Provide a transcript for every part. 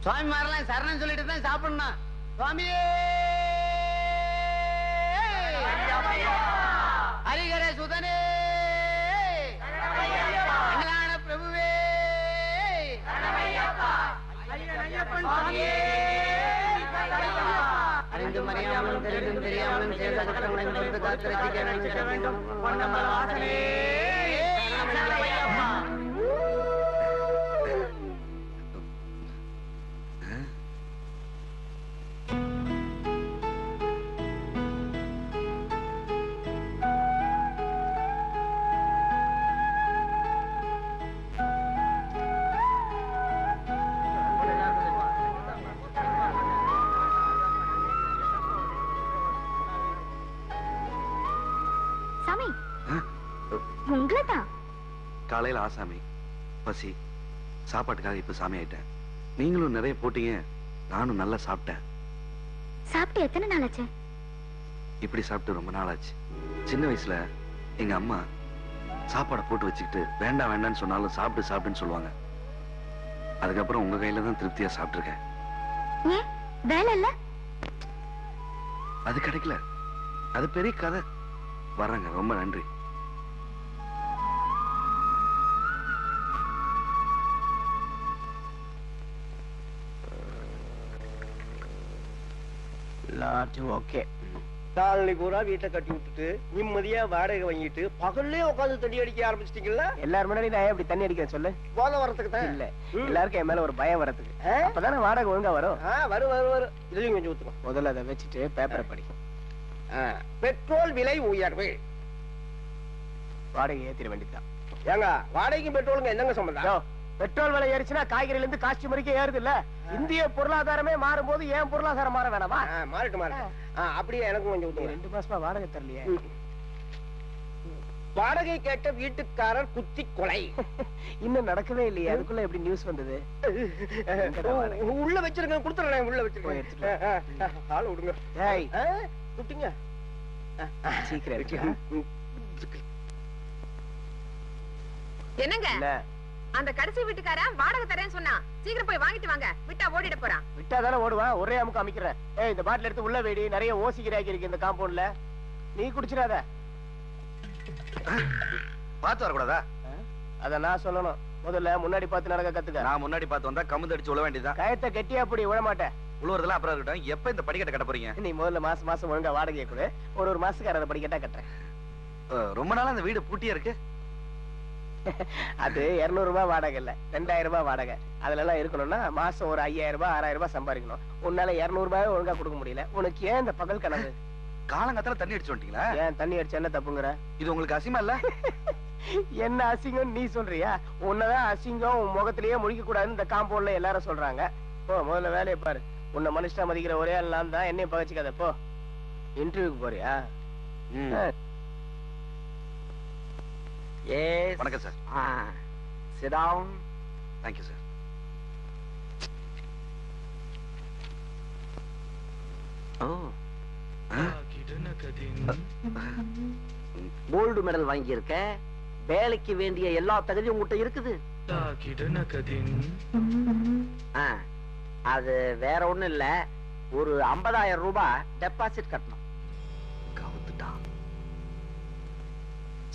சுவாமி மாரெல்லாம் சரணம் சொல்லிட்டு தான் சாப்பிடணும். சுவாமியே ஹரிகர சுதனே அண்ணலான பிரபுவே அறிந்தும் அறியாமலும் தெரிந்தும் தெரியாமலும் செய்த குற்றங்களை பொறுத்து காத்து ரசிக்க வேண்டும். காலையில் ஆசாமி பசி சாப்பாட்டுக்காக இப்ப சாமி ஆயிட்டேன். நீங்களும் நிறைய போட்டீங்க, நானும் நல்லா சாப்பிட்டேன். சாப்பிட்டு எத்தனை நாள் ஆச்சு? இப்படி சாப்பிட்டு ரொம்ப நாள் ஆச்சு. சின்ன வயசுல எங்க அம்மா சாப்பாடை போட்டு வச்சுக்கிட்டு வேண்டாம் வேண்டாம்னு சொன்னாலும் சாப்பிட்டு சாப்பிட்டுன்னு சொல்லுவாங்க. அதுக்கப்புறம் உங்க கையில தான் திருப்தியா சாப்பிட்டுருக்கேன். வேலை இல்ல? அது கிடைக்கல, அது பெரிய கதை. வர்றேங்க, ரொம்ப நன்றி. ஓகே. காலனி பூரா வீட்டை கட்டி விட்டுட்டு நிம்மதியா வாடகை வாங்கிட்டு பகல்லே உட்காந்து தண்ணி அடிக்க ஆரம்பிச்சிட்டீங்களா? எல்லாரும் முன்னாடி நான் எப்படி தண்ணி அடிக்கிறேன் சொல்லு? போதை வரத்துக்கு தான். இல்ல, எல்லாருக்கும் என் மேல ஒரு பயம் வரதுக்கு. அப்பதானே வாடகை ஒழுங்கா வரும். வரும் வரும் வரும். இதையும் கொஞ்சம் ஊத்துக்கோ. முதல்ல அதை வச்சுட்டு பேப்பரை படி. பெட்ரோல் விலை உயர்வு. வாடகை ஏத்திர வேண்டியதுதான். ஏங்க வாடகைக்கும் பெட்ரோலுங்க என்னங்க சம்பந்தம்? பெட்ரோல் விலை ஏறிச்சுன்னா காய்கறில இருந்து காஸ்டியூம் வரைக்கும் ஏறுது இல்ல? இந்திய பொருளாதாரமே மாறும் போது ஏன் பொருளாதாரம் மாற வேணாமா? மாறட்டும் மாறட்டும். அப்படியே எனக்கும் கொஞ்சம் 2 மாசமா வாடகை தரலையே. வாடகை கேட்ட வீட்டுக்காரர் குத்தி கொலை. இன்னும் நடக்கவே இல்லையே, அதுக்குள்ள எப்படி நியூஸ் வந்தது? உள்ள வச்சிருக்க, கொடுத்துறேன். உள்ள வச்சிருக்கேன். ஆளு விடுங்க. விட்டுங்க சீக்கிரம். என்னங்க அந்த கடைசி வீட்டுக்காரன் வாடகை தரேன்னு சொன்னா, சீக்கிரம் போய் வாங்கிட்டு வாங்க. விட்டா ஓடிட போறான். விட்டா தானே ஓடுவான். ஒரே அமுக்கு அமைக்கிறேன். இந்த பாட்டில் எடுத்து உள்ள வேடி. நிறைய ஓசிக்கிறாக்கி இருக்கு இந்த காம்பவுண்ட்ல. நீ குடிச்சிடாத. பார்த்து வரக்கூடாதா? அத நான் சொல்லணும். முதல்ல முன்னாடி பார்த்து நடக்க கத்துக்க. நான் முன்னாடி பார்த்து வந்தா கமுந்து அடிச்சு உழ வேண்டியதான். கயத்தை கெட்டியா அப்படி விழ மாட்டேன். உழுவுறதுலாம் அப்புறம் இருக்கட்டும். எப்ப இந்த படிக்கட்டை கட்ட போறீங்க? நீ முதல்ல மாசம் மாசம் ஒழுங்கா வாடகை கொடு. ஒரு மாசத்துக்கு 60 படிக்கட்டா கட்டுறேன். ரொம்ப நாளா அந்த வீடு பூட்டியா இருக்கு. அது 200 ரூபாய் வாடகை இல்ல, 2000 ரூபாய் வாடகை. அதுல எல்லாம் இருக்கணும்னா மாசம் ஒரு 5000 ரூபாய் 6000 ரூபாய் சம்பாதிக்கணும். உன்னால 200 ரூபாய் ஒழுங்கா கொடுக்க முடியல. உனக்கு ஏன் இந்த பகல் கனவு? காலங்கத்தால தண்ணி அடிச்சு வந்துட்டீங்களா? ஏன் தண்ணி அடிச்சு என்ன தப்புங்கிற? இது உங்களுக்கு அசிங்கமா இல்ல? என்ன அசிங்கம் நீ சொல்றியா? உன்னதான் அசிங்கம் உன் முகத்திலேயே முழிக்க கூடாதுன்னு இந்த காம்பவுண்ட்ல எல்லாரும் சொல்றாங்க. போ முதல்ல வேலையை பாரு. உன்னை மனுஷனா மதிக்கிற ஒரே ஆள் நான் தான். என்னையும் பகச்சிக்காத. போ. இன்டர்வியூக்கு போறியா? Yes. வணக்கம் sir. Sit down. Thank you sir. Gold medal வாங்கி இருக்க. வேலைக்கு வேண்டிய எல்லா தகுதியும் உங்ககிட்ட இருக்குது. அது வேற ஒண்ணும் இல்ல, ஒரு 50,000 ரூபாய் டெபாசிட் கட்டணும்.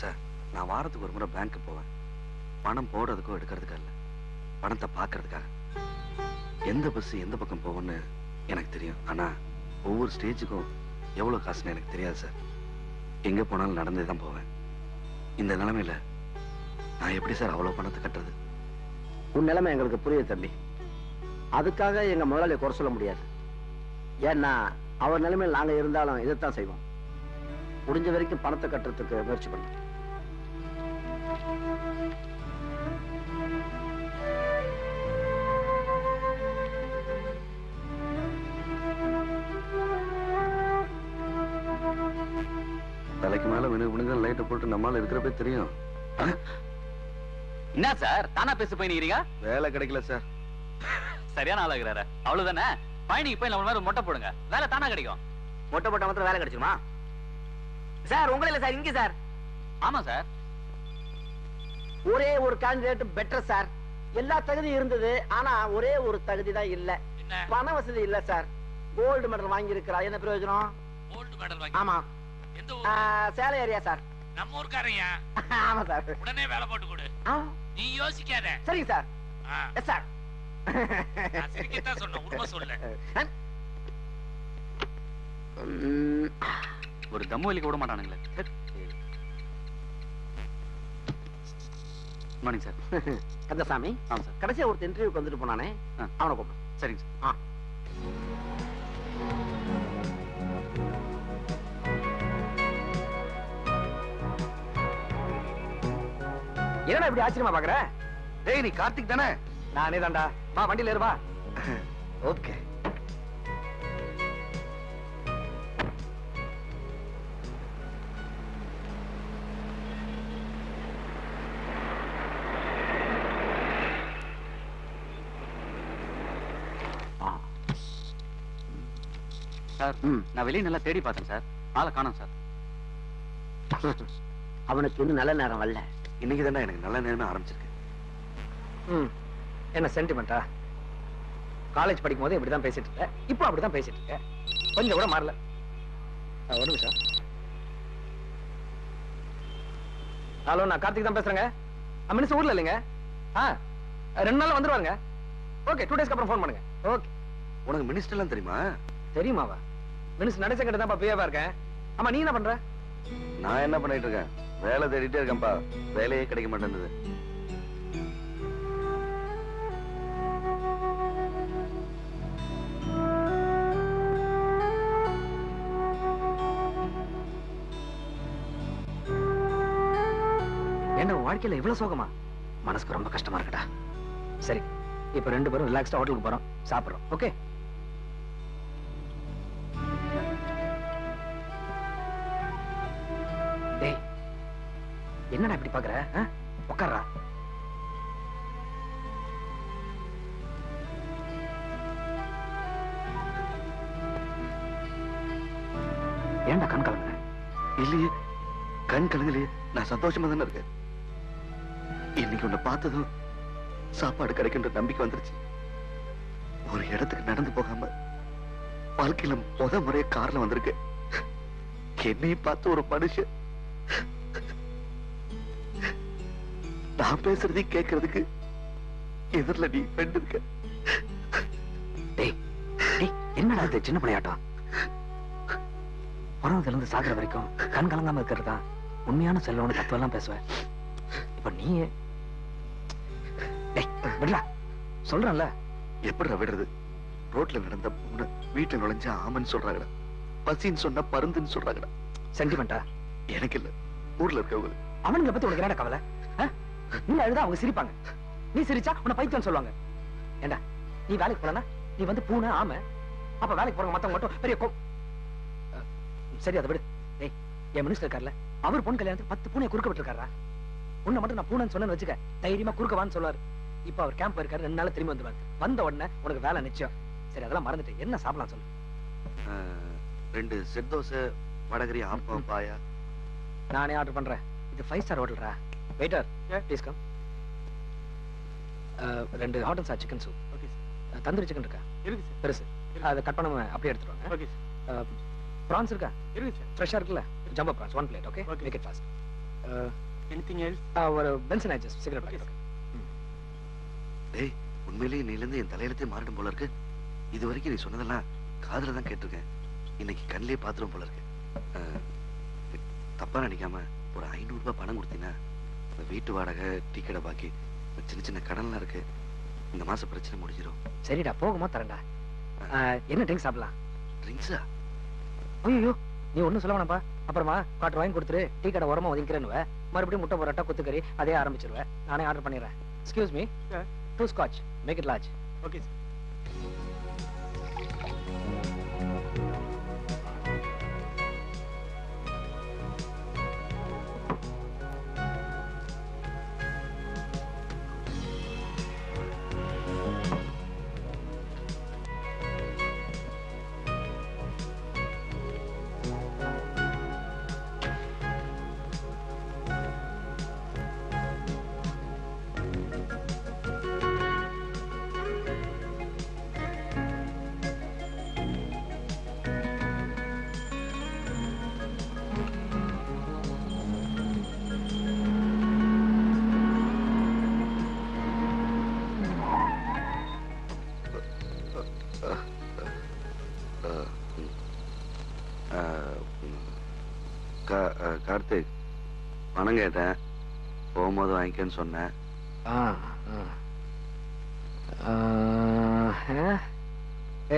சார், நான் வாரத்துக்கு ஒரு முறை பேங்க் போவேன். பணம் போடுறதுக்கோ எடுக்கிறதுக்கா இல்ல, பணத்தை பாக்குறதுக்காக. எந்த பஸ் எந்த பக்கம் போகும்னு எனக்கு தெரியும். ஆனா ஒவ்வொரு ஸ்டேஜுக்கும் எவ்வளவு காசுன்னு எனக்கு தெரியாது சார். எங்க போனாலும் நடந்தே தான் போவேன். இந்த நிலைமையில நான் எப்படி சார் அவ்வளவு பணத்தை கட்டுறது? உன் நிலைமை எங்களுக்கு புரியுது தம்பி. அதுக்காக எங்க முதலாளியை குறை சொல்ல முடியாது. ஏன்னா அவர் நிலைமையில் நாங்க இருந்தாலும் இதைத்தான் செய்வோம். முடிஞ்ச வரைக்கும் பணத்தை கட்டுறதுக்கு முயற்சி பண்ணுவோம். தலைக்கு மேல வினுங்க லைட்டை போட்டு நம்மளால இருக்கிறப்பே தெரியும். என்ன சார் தானா பேச போயிருக்கீங்க? வேலை கிடைக்கல சார். சரியான ஆளாகிறாரு. அவ்வளவுதானே, பயணிக்கு போய் நம்ம மாதிரி மொட்டை போடுங்க, வேலை தானா கிடைக்கும். மொட்டை போட்ட மாத்திரம் வேலை கிடைச்சிருமா சார்? உங்கள இல்ல சார், இங்க சார். ஆமா சார், ஒரே ஒரு கேண்டிடேட் பெட்டர் சார். எல்லா தகுதியும் இருந்தது, ஆனா ஒரே ஒரு தகுதி தான் இல்ல. பண வசதி இல்ல சார். கோல்டு மெடல் வாங்கி இருக்கிறா, என்ன பிரயோஜனம்? கோல்டு மெடல் வாங்கி? ஆமா. எந்த ஊர்? Salem area sir. நம்ம ஊர்க்காரையா? ஆமா சார். உடனே வேலை போட்டு கொடு. நீ யோசிக்காத. சரிங்க சார். Yes sir. நான் சிரிக்கத்தான் சொன்னேன், உண்மை சொல்ல. ஒரு தம்மு வலிக்க விட மாட்டானுங்களே. Morning sir. கந்தசாமி. ஆமா சார். கடைசியா ஒரு இன்டர்வியூக்கு வந்துட்டு போனானே, அவனை கூப்பிடு. சரிங்க சார். என்னடா இப்படி ஆச்சரியமா பாக்குற? டேய் நீ கார்த்திக் தானே? நானே தான்டா. வா வண்டியில ஏறு வா. ஓகே. சார் நான் வெளியே நல்லா தேடி பார்த்தேன் சார், ஆளை காணோம் சார். அவனுக்கு இன்னும் நல்ல நேரம் வரல. இன்னைக்கு தானே எனக்கு நல்ல நேரமே ஆரம்பிச்சிருக்கு. என்ன சென்டிமெண்டா? காலேஜ் படிக்கும் போது இப்படிதான் பேசிட்டு இருக்க, இப்போ அப்படிதான் பேசிட்டு இருக்க, கொஞ்சம் கூட மாறல. ஒரு நிமிஷம். ஹலோ, நான் கார்த்திக் தான் பேசுறேங்க. மினிஸ்டர் ஊர்ல இல்லைங்க. 2 நாள்ல வந்துருவாங்க. ஓகே, 2 டேஸ்க்கு அப்புறம் ஃபோன் பண்ணுங்க. ஓகே. உனக்கு மினிஸ்டர்லாம் தெரியுமா? தெரியுமாவா? மினிஸ்டர் நடேசன் கிட்ட தான் பிஏவா இருக்கேன். ஆமா, நீ என்ன பண்ற? நான் என்ன பண்ணிட்டு இருக்கேன்? வேலை தேடிட்டே இருக்கேன்ப்பா, வேலையே கிடைக்க மாட்டேங்குது. என்ன வாழ்க்கையில இவ்வளவு சோகமா? மனசுக்கு ரொம்ப கஷ்டமா இருக்குடா. சரி, இப்ப 2 பேரும் ரிலாக்ஸ்டா ஹோட்டலுக்கு போறோம், சாப்பிடுறோம். ஓகே? டேய், என்னடா இப்படி பாக்குற? உட்கார்றா. ஏன்டா கண் கலங்குற? இல்லையே, கண் கலங்கலையே, நான் சந்தோஷமா தானே இருக்கேன். இன்னைக்கு உன்னை பார்த்ததும் சாப்பாடு கிடைக்கின்ற நம்பிக்கை வந்துருச்சு. ஒரு இடத்துக்கு நடந்து போகாம வாழ்க்கையில முறைய கார்ல வந்திருக்கு. என்னையும் பார்த்து ஒரு மனுஷன் நான் பேசுறதை கேட்கறதுக்கு எதிரில நீ ஃப்ரெண்ட் இருக்க. என்னடா இது சின்ன பிள்ளையாட்டம்? பிறந்ததுல இருந்து சாகுற வரைக்கும் கண் கலங்காம இருக்கிறதா உண்மையான செல்வம்னு தத்துவம் எல்லாம் பேசுவேன். இப்ப நீ விடலா சொல்றல. எப்படி விடுறது? ரோட்ல நடந்த பொண்ணு வீட்டுல நுழைஞ்சா ஆமன்னு சொல்றாங்கடா, பசின்னு சொன்னா பருந்துன்னு சொல்றாங்கடா. சென்டிமெண்டா? எனக்கு இல்ல, ஊர்ல இருக்கவங்க. அவனுங்களை பத்தி உனக்கு என்னடா கவலை? நீ அழுதா அவங்க சிரிப்பாங்க, நீ சிரிச்சா உன்னை பைத்தியம் சொல்லுவாங்க. ஏண்டா நீ வேலைக்கு போலனா நீ வந்து பூனை ஆமை, அப்ப வேலைக்கு போறவங்க மத்தவங்க மட்டும் பெரிய சரி, அதை விடு. ஏய், என் மினிஸ்டர் இருக்கார்ல, அவர் பொண்ணு கல்யாணத்துக்கு 10 பூனையை குறுக்க விட்டுருக்காரா? உன்னை மட்டும் நான் பூனைன்னு சொன்னேன்னு வச்சுக்க, தைரியமா குறுக்கவான்னு சொல்லுவாரு. இப்ப அவர் கேம்ப் இருக்காரு, 2 நாள் திரும்பி வந்துருவாரு. வந்த உடனே உனக்கு வேலை நிச்சயம். சரி, அதெல்லாம் மறந்துட்டு என்ன சாப்பிடலாம் சொல்லு. 2 செட் தோசை, வடகரி, ஆப்பம், பாயா. நானே ஆர்டர் பண்றேன். இது 5 ஸ்டார் ஹோட்டல்ரா. Waiter, please come. 2 hot and sour chicken soup. Okay sir. Tandoori chicken இருக்கா? இருக்கு சார். பெருசு அதை கட் பண்ணாம அப்படியே எடுத்துருவாங்க. Okay sir. ப்ரான்ஸ் இருக்கா? இருக்கு சார். ஃப்ரெஷ்ஷா இருக்குல்ல? Jumbo prawns 1 plate. Okay, make it fast. Anything else? ஒரு பென்சன் ஐஜஸ் சிகரெட் பாக்கெட். டேய், உண்மையிலேயே நீல இருந்து என் தலையெழுத்தே மாறிடும் போல இருக்கு. இது வரைக்கும் நீ சொன்னதெல்லாம் காதுல தான் கேட்டிருக்கேன், இன்னைக்கு கண்ணிலே பாத்துரும் போல இருக்கு. தப்பா நினைக்காம ஒரு 500 ரூபாய் பணம் கொடுத்தீங்கன்னா வீட்டு வாடகை, டீ கடை பாக்கி, சின்ன சின்ன கடன்லாம் இருக்கு, இந்த மாசம் பிரச்சனை முடிஞ்சிடும். சரிடா, போகுமா தரேன்டா. என்ன ட்ரிங்க் சாப்பிடலாம்? ட்ரிங்க்ஸா? ஐயோ, நீ ஒன்னும் சொல்ல வேணாப்பா. அப்புறமா குவார்டர் வாங்கி கொடுத்துரு, டீ கடை உரமா ஒதுக்கிறேன்னு மறுபடியும் முட்டை பரோட்டா, கொத்துக்கறி அதே ஆரம்பிச்சிருவேன். நானே ஆர்டர் பண்ணிடுறேன். Excuse me, 2 scotch, make it large. Okay sir. பணம் கேட்டேன், போகும்போது வாங்கிக்கன்னு சொன்னேன்.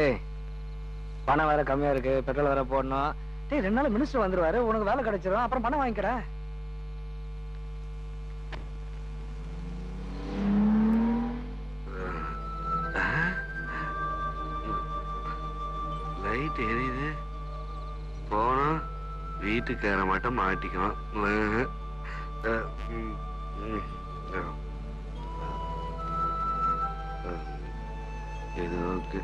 ஏய், பணம் வேற கம்மியா இருக்கு, பெட்ரோல் வேற போடணும். டேய், 2 நாள் மினிஸ்டர் வந்துருவாரு, உனக்கு வேலை கிடைச்சிரும், அப்புறம் பணம் வாங்கிக்கடா. லைட் எரியுது, போனோம் வீட்டுக்கார மட்டும் மாட்டிக்குவோம். இது ஓகே.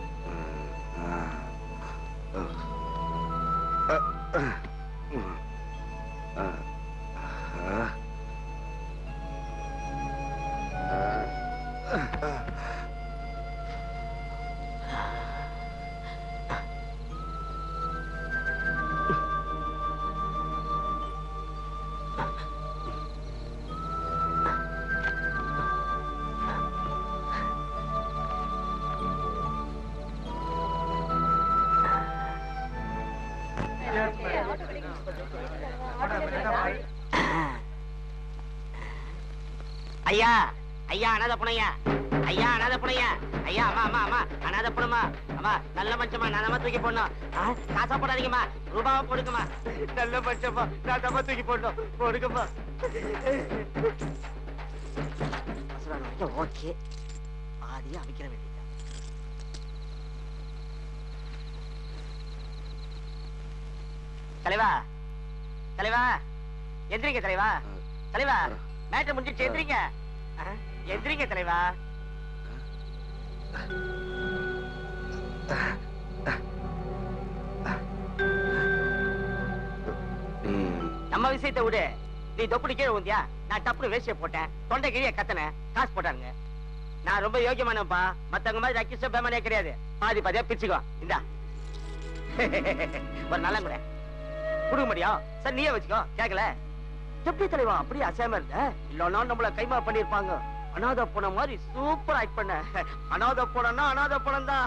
ஐயா, ஐயா அனாத புனையா, ஐயா அனாத புனையா, ஐயா அம்மா அம்மா அம்மா அனாத புனமா, அம்மா நல்ல மனுஷமா நானமா தூக்கி போடணும். காசா போடாதீங்கம்மா, ரூபாவா போடுங்கம்மா. நல்ல மனுஷமா நானமா தூக்கி போடணும், போடுங்கம்மா. ஓகே, பாதியா அமைக்கிற வேண்டியது. தலைவா, தலைவா எந்திரிங்க தலைவா, தலைவா மேட்டர் முடிஞ்சிட்டு எந்திரிங்க, எந்திரிங்க தலைவா. நம்ம விஷயத்தை விடு, நீ தொப்புடி கீழே ஊந்தியா, நான் டப்புனு வேஷ்டிய போட்டேன், தொண்டை கீழே கத்தன, காசு போட்டானுங்க. நான் ரொம்ப யோகியமானப்பா, மத்தவங்க மாதிரி ரக்கிஷ பேமானே கிடையாது. பாதி பாதியா பிச்சுக்கோ, இந்தா ஒரு நல்ல கூட கொடுக்க முடியும் சார், நீயே வச்சுக்கோ. கேட்கல எப்படி தலைவா அப்படியே அசையாம இருந்த, இல்லன்னா நம்மள கைமா பண்ணிருப்பாங்க. அனாத போன மாதிரி சூப்பர் ஆக்ட் பண்ண. அனாத போனா அனாத பணம் தான்.